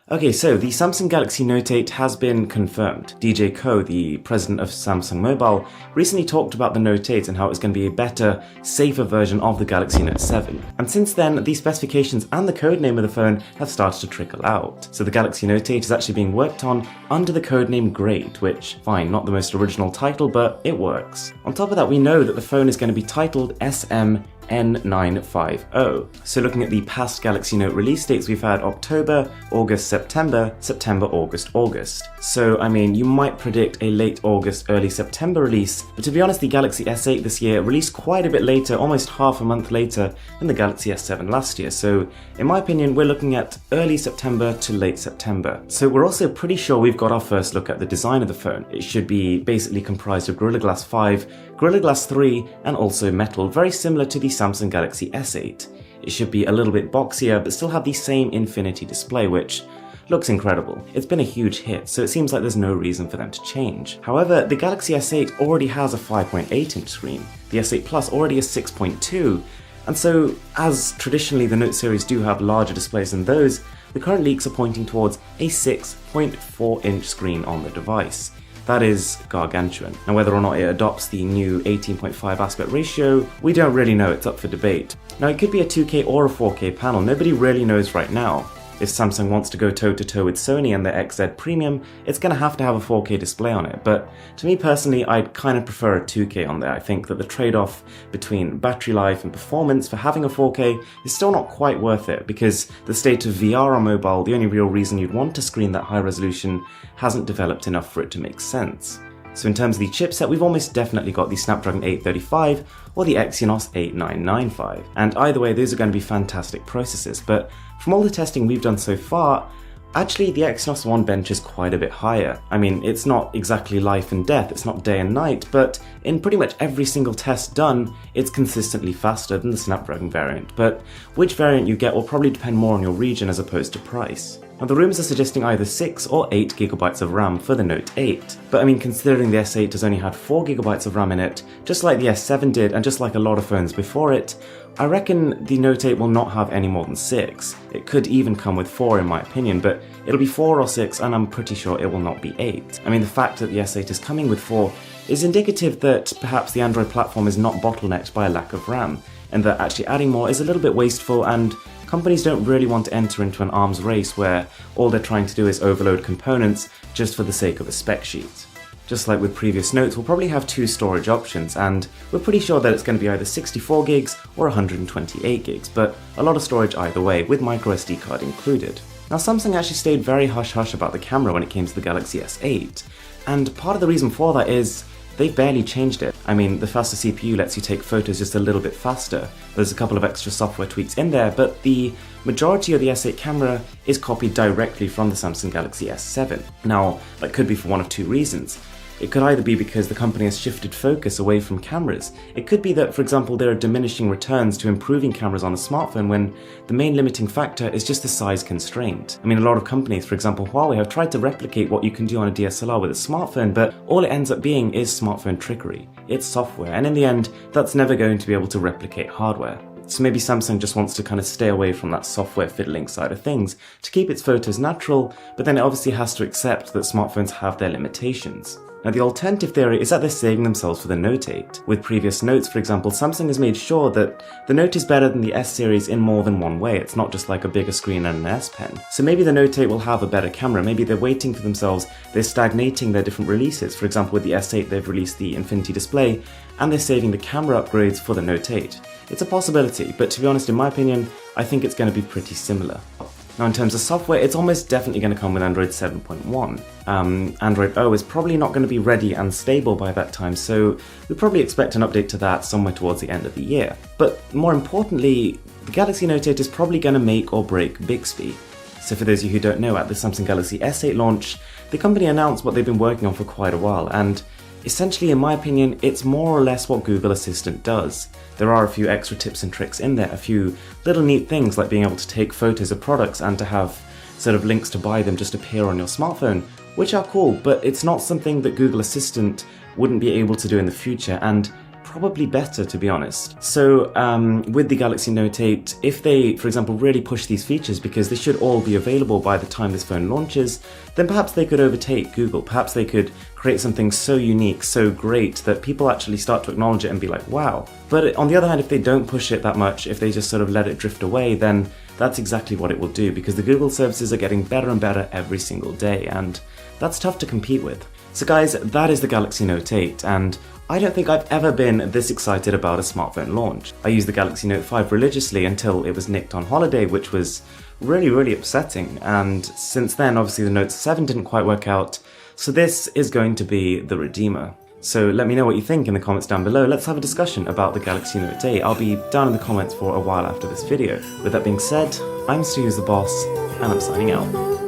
Okay, so the Samsung Galaxy Note 8 has been confirmed. DJ Ko, the president of Samsung Mobile, recently talked about the Note 8 and how it's going to be a better, safer version of the Galaxy Note 7. And since then, the specifications and the codename of the phone have started to trickle out. So the Galaxy Note 8 is actually being worked on under the codename Great, which, fine, not the most original title, but it works. On top of that, we know that the phone is going to be titled SM-N950. So looking at the past Galaxy Note release dates, we've had October, August, September, September, August, August. So, I mean, you might predict a late August, early September release, but to be honest, the Galaxy S8 this year released quite a bit later, almost half a month later than the Galaxy S7 last year. So, in my opinion, we're looking at early September to late September. So we're also pretty sure we've got our first look at the design of the phone. It should be basically comprised of Gorilla Glass 5, Gorilla Glass 3, and also metal, very similar to the Samsung Galaxy S8. It should be a little bit boxier, but still have the same infinity display, which looks incredible. It's been a huge hit, so it seems like there's no reason for them to change. However, the Galaxy S8 already has a 5.8-inch screen. The S8 Plus already has 6.2, and so, as traditionally the Note series do have larger displays than those, the current leaks are pointing towards a 6.4-inch screen on the device. That is gargantuan. Now, whether or not it adopts the new 18.5 aspect ratio, we don't really know, it's up for debate. Now, it could be a 2K or a 4K panel, nobody really knows right now. If Samsung wants to go toe-to-toe with Sony and their XZ Premium, it's going to have a 4K display on it, but to me personally, I'd kind of prefer a 2K on there. I think that the trade-off between battery life and performance for having a 4K is still not quite worth it, because the state of VR on mobile, the only real reason you'd want a screen that high resolution hasn't developed enough for it to make sense. So in terms of the chipset, we've almost definitely got the Snapdragon 835 or the Exynos 8995. And either way, those are going to be fantastic processors, but from all the testing we've done so far, actually the Exynos One benches quite a bit higher. I mean, it's not exactly life and death, it's not day and night, but in pretty much every single test done, it's consistently faster than the Snapdragon variant. But which variant you get will probably depend more on your region as opposed to price. Now, the rumours are suggesting either 6 or 8 GB of RAM for the Note 8, but I mean, considering the S8 has only had 4 GB of RAM in it, just like the S7 did and just like a lot of phones before it, I reckon the Note 8 will not have any more than 6. It could even come with 4 in my opinion, but it'll be 4 or 6 and I'm pretty sure it will not be 8. I mean, the fact that the S8 is coming with 4 is indicative that perhaps the Android platform is not bottlenecked by a lack of RAM, and that actually adding more is a little bit wasteful, and companies don't really want to enter into an arms race where all they're trying to do is overload components just for the sake of a spec sheet. Just like with previous notes, we'll probably have 2 storage options, and we're pretty sure that it's going to be either 64 gigs or 128 gigs, but a lot of storage either way, with microSD card included. Now, Samsung actually stayed very hush-hush about the camera when it came to the Galaxy S8, and part of the reason for that is they've barely changed it. I mean, the faster CPU lets you take photos just a little bit faster. There's a couple of extra software tweaks in there, but the majority of the S8 camera is copied directly from the Samsung Galaxy S7. Now, that could be for one of 2 reasons. It could either be because the company has shifted focus away from cameras. It could be that, for example, there are diminishing returns to improving cameras on a smartphone when the main limiting factor is just the size constraint. I mean, a lot of companies, for example Huawei, have tried to replicate what you can do on a DSLR with a smartphone, but all it ends up being is smartphone trickery. It's software, and in the end, that's never going to be able to replicate hardware. So maybe Samsung just wants to kind of stay away from that software fiddling side of things to keep its photos natural, but then it obviously has to accept that smartphones have their limitations. Now, the alternative theory is that they're saving themselves for the Note 8. With previous Notes, for example, Samsung has made sure that the Note is better than the S series in more than one way. It's not just like a bigger screen and an S Pen. So maybe the Note 8 will have a better camera. Maybe they're waiting for themselves, they're stagnating their different releases. For example, with the S8, they've released the Infinity display, and they're saving the camera upgrades for the Note 8. It's a possibility, but to be honest, in my opinion, I think it's going to be pretty similar. Now, in terms of software, it's almost definitely going to come with Android 7.1. Android O is probably not going to be ready and stable by that time, so we probably expect an update to that somewhere towards the end of the year. But more importantly, the Galaxy Note 8 is probably going to make or break Bixby. So for those of you who don't know, at the Samsung Galaxy S8 launch, the company announced what they've been working on for quite a while, and essentially, in my opinion, it's more or less what Google Assistant does. There are a few extra tips and tricks in there, a few little neat things like being able to take photos of products and to have sort of links to buy them just appear on your smartphone, which are cool, but it's not something that Google Assistant wouldn't be able to do in the future, and probably better, to be honest. So with the Galaxy Note 8, if they, for example, really push these features, because they should all be available by the time this phone launches, then perhaps they could overtake Google. Perhaps they could create something so unique, so great, that people actually start to acknowledge it and be like, wow. But on the other hand, if they don't push it that much, if they just sort of let it drift away, then that's exactly what it will do, because the Google services are getting better and better every single day, and that's tough to compete with. So guys, that is the Galaxy Note 8, and I don't think I've ever been this excited about a smartphone launch. I used the Galaxy Note 5 religiously until it was nicked on holiday, which was really upsetting, and since then obviously the Note 7 didn't quite work out, so this is going to be the redeemer. So let me know what you think in the comments down below. Let's have a discussion about the Galaxy Note 8. I'll be down in the comments for a while after this video. With that being said, I'm Mrwhosetheboss, and I'm signing out.